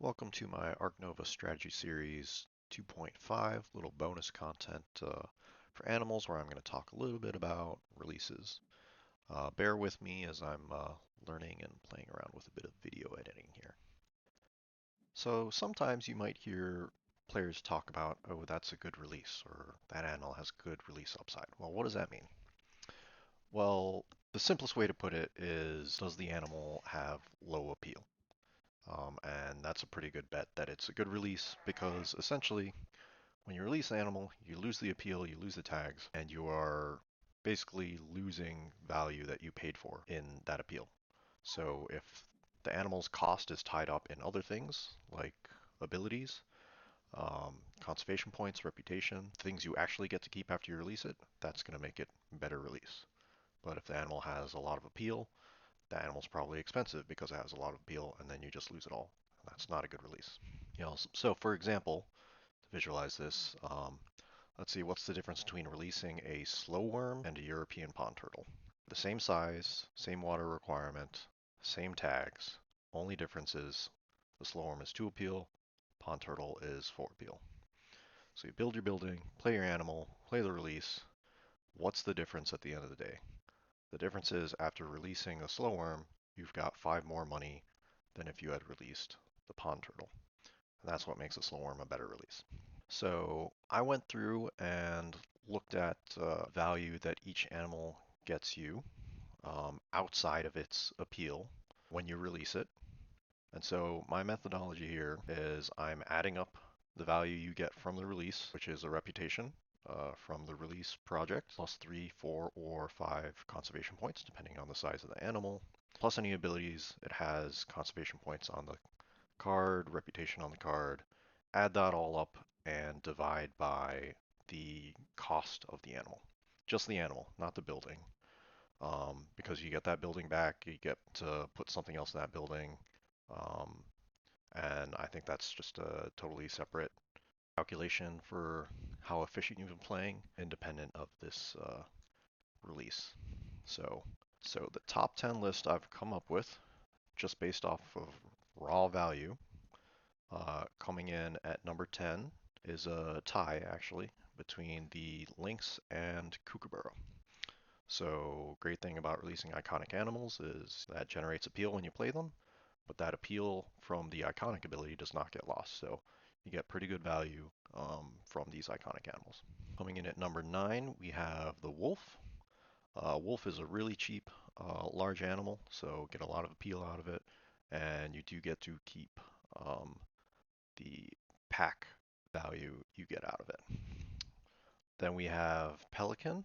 Welcome to my Arc Nova Strategy Series 2.5, little bonus content for animals where I'm going to talk a little bit about releases. Bear with me as I'm learning and playing around with a bit of video editing here. So sometimes you might hear players talk about, oh, that's a good release, or that animal has good release upside. Well, what does that mean? Well, the simplest way to put it is, does the animal have low appeal? And that's a pretty good bet that it's a good release because essentially when you release an animal, you lose the appeal, you lose the tags, and you are basically losing value that you paid for in that appeal. So if the animal's cost is tied up in other things like abilities, conservation points, reputation, things you actually get to keep after you release it, that's going to make it a better release. But if the animal has a lot of appeal, the animal's probably expensive because it has a lot of appeal, and then you just lose it all. That's not a good release. So for example, to visualize this, let's see, what's the difference between releasing a slow worm and a European pond turtle? The same size, same water requirement, same tags. Only difference is the slow worm is 2 appeal, pond turtle is 4 appeal. So you build your building, play your animal, play the release. What's the difference at the end of the day? The difference is after releasing a slow worm, you've got 5 more money than if you had released the pond turtle. And that's what makes a slow worm a better release. So I went through and looked at value that each animal gets you outside of its appeal when you release it. And so my methodology here is I'm adding up the value you get from the release, which is a reputation from the release project, plus 3, 4, or 5 conservation points, depending on the size of the animal, plus any abilities it has conservation points on the card, reputation on the card, add that all up and divide by the cost of the animal. Just the animal, not the building. Because you get that building back, you get to put something else in that building. Um, and I think that's just a totally separate calculation for how efficient you've been playing, independent of this release. So, so the top 10 list I've come up with, just based off of raw value, coming in at number 10 is a tie, actually, between the Lynx and Kookaburra. So, great thing about releasing iconic animals is that generates appeal when you play them, but that appeal from the iconic ability does not get lost. So, you get pretty good value from these iconic animals. Coming in at number 9, we have the wolf. Wolf is a really cheap, large animal, so get a lot of appeal out of it, and you do get to keep the pack value you get out of it. Then we have pelican.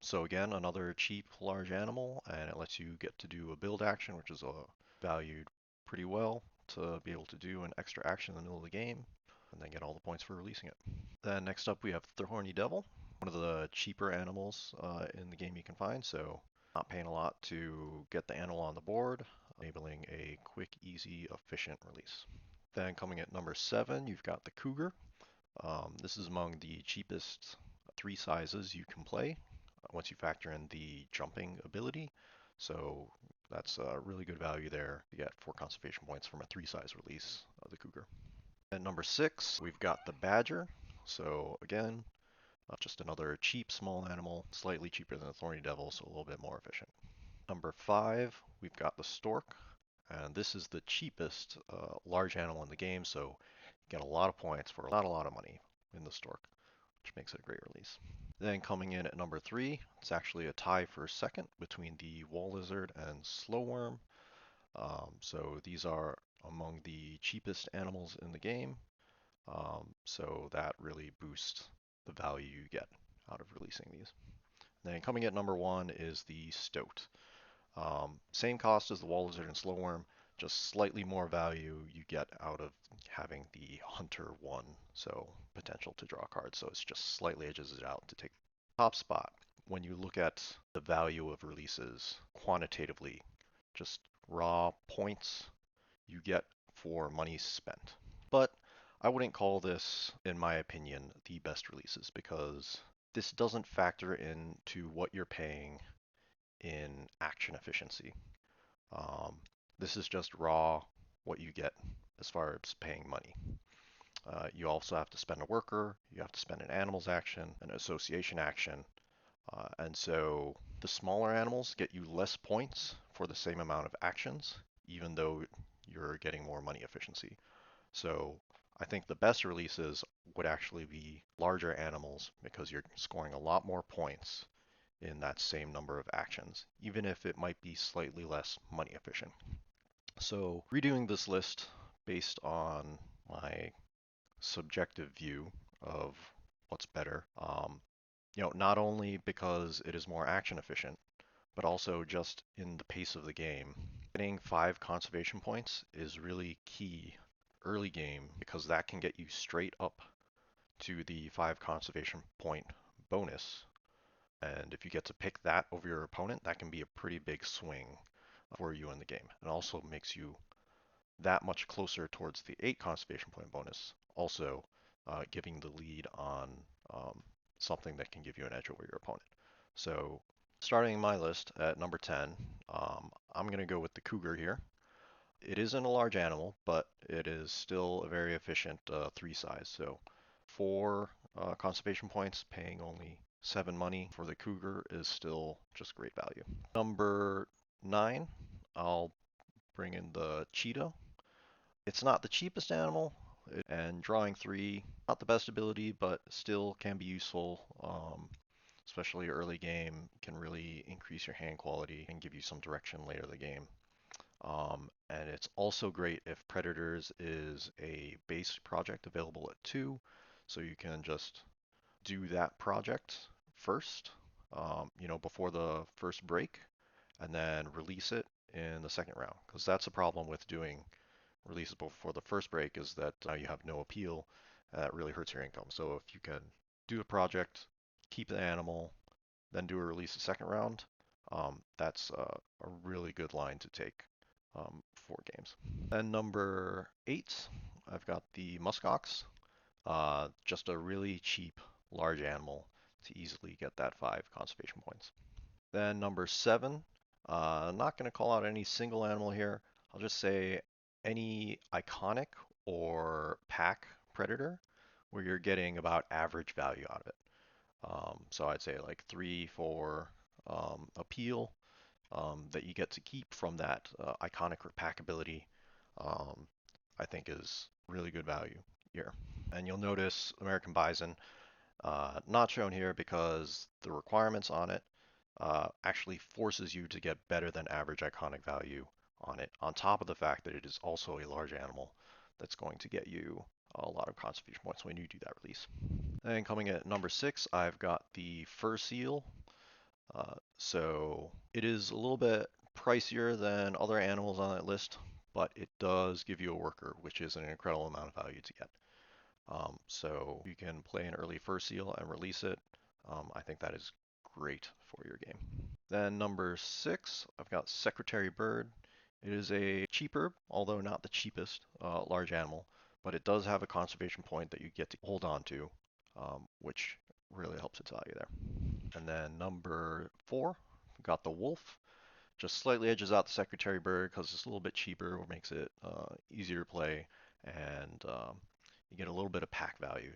So again, another cheap large animal, and it lets you get to do a build action, which is valued pretty well to be able to do an extra action in the middle of the game, and then get all the points for releasing it. Then next up we have the horny devil, one of the cheaper animals in the game you can find, so not paying a lot to get the animal on the board, enabling a quick, easy, efficient release. Then coming at number 7, you've got the cougar. This is among the cheapest 3 sizes you can play once you factor in the jumping ability. So that's a really good value there. You get 4 conservation points from a 3 size release of the cougar. At number 6, we've got the badger. So again, just another cheap small animal, slightly cheaper than the thorny devil, so a little bit more efficient. Number 5, we've got the stork. And this is the cheapest large animal in the game, so you get a lot of points for not a lot of money in the stork, which makes it a great release. Then coming in at number 3, it's actually a tie for second between the wall lizard and slow worm. So these are among the cheapest animals in the game, so that really boosts the value you get out of releasing these. Then coming at number 1 is the stoat. Same cost as the wall lizard and slow worm, just slightly more value you get out of having the hunter 1, so potential to draw cards. So it's just slightly edges it out to take top spot. When you look at the value of releases quantitatively, just raw points you get for money spent. But I wouldn't call this, in my opinion, the best releases because this doesn't factor into what you're paying in action efficiency. Um, this is just raw what you get as far as paying money. You also have to spend a worker, you have to spend an animals action, an association action, and so the smaller animals get you less points for the same amount of actions, even though you're getting more money efficiency. So I think the best releases would actually be larger animals because you're scoring a lot more points in that same number of actions, even if it might be slightly less money efficient. So redoing this list based on my subjective view of what's better, not only because it is more action efficient, but also just in the pace of the game. Getting 5 conservation points is really key early game because that can get you straight up to the 5 conservation point bonus. And if you get to pick that over your opponent, that can be a pretty big swing for you in the game. It also makes you that much closer towards the 8 conservation point bonus, also giving the lead on something that can give you an edge over your opponent. So starting my list at number 10, I'm going to go with the cougar here. It isn't a large animal, but it is still a very efficient 3 size. So 4 conservation points, paying only 7 money for the cougar is still just great value. Number 9, I'll bring in the cheetah. It's not the cheapest animal, and drawing 3, not the best ability, but still can be useful, especially early game, can really increase your hand quality and give you some direction later in the game. And it's also great if Predators is a base project available at 2, so you can just do that project first, before the first break, and then release it in the second round. Because that's a problem with doing releases before the first break is that you have no appeal. That really hurts your income. So if you can do the project, keep the animal, then do a release the second round, that's a really good line to take for games. Then number 8, I've got the muskox. Just a really cheap large animal to easily get that 5 conservation points. Then number 7, I'm not going to call out any single animal here. I'll just say any iconic or pack predator where you're getting about average value out of it. So I'd say like 3, 4 appeal that you get to keep from that iconic or pack ability, I think is really good value here. And you'll notice American Bison not shown here because the requirements on it actually forces you to get better than average iconic value on it, on top of the fact that it is also a large animal that's going to get you a lot of conservation points when you do that release. And coming at number 6, I've got the fur seal. So it is a little bit pricier than other animals on that list, but it does give you a worker, which is an incredible amount of value to get. So you can play an early fur seal and release it. I think that is great for your game. Then number 6, I've got Secretary Bird. It is a cheaper, although not the cheapest, large animal, but it does have a conservation point that you get to hold on to, which really helps its value there. And then number 4, we've got the wolf. Just slightly edges out the Secretary Bird because it's a little bit cheaper, which makes it easier to play, and you get a little bit of pack value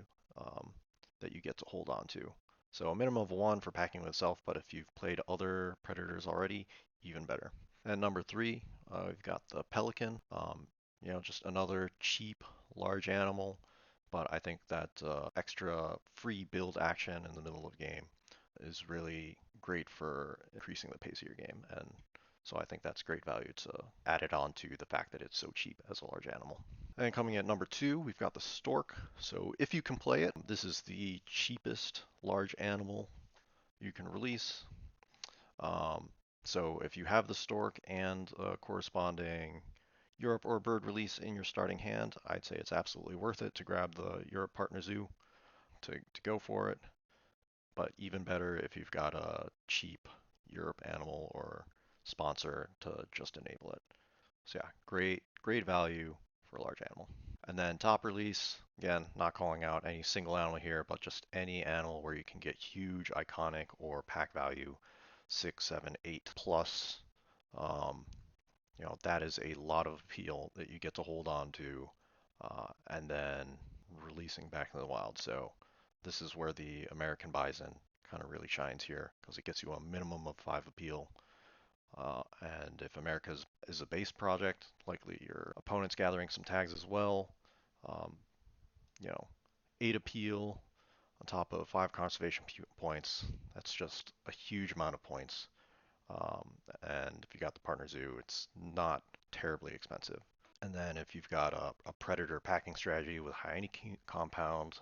that you get to hold on to. So a minimum of 1 for packing with itself, but if you've played other predators already, even better. And number 3, we've got the pelican. Just another cheap large animal, but I think that extra free build action in the middle of the game is really great for increasing the pace of your game. And so I think that's great value to add it on to the fact that it's so cheap as a large animal. And coming at number 2, we've got the stork. So if you can play it, this is the cheapest large animal you can release. So if you have the stork and a corresponding Europe or bird release in your starting hand, I'd say it's absolutely worth it to grab the Europe Partner Zoo to go for it. But even better if you've got a cheap Europe animal or sponsor to just enable it. So yeah, great value for a large animal. And then top release, again, not calling out any single animal here, but just any animal where you can get huge iconic or pack value, 6, 7, 8 plus. That is a lot of appeal that you get to hold on to, and then releasing back in the wild. So this is where the American Bison kind of really shines here because it gets you a minimum of 5 appeal. And if is a base project, likely your opponent's gathering some tags as well. Um, you know, 8 appeal on top of 5 conservation points. That's just a huge amount of points. Um, and if you got the partner zoo, it's not terribly expensive. And then if you've got a predator packing strategy with high compound,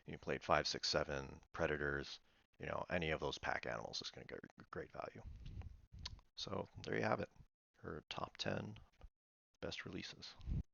you played 5, 6, 7 predators, any of those pack animals is going to get great value. So there you have it, her top 10 best releases.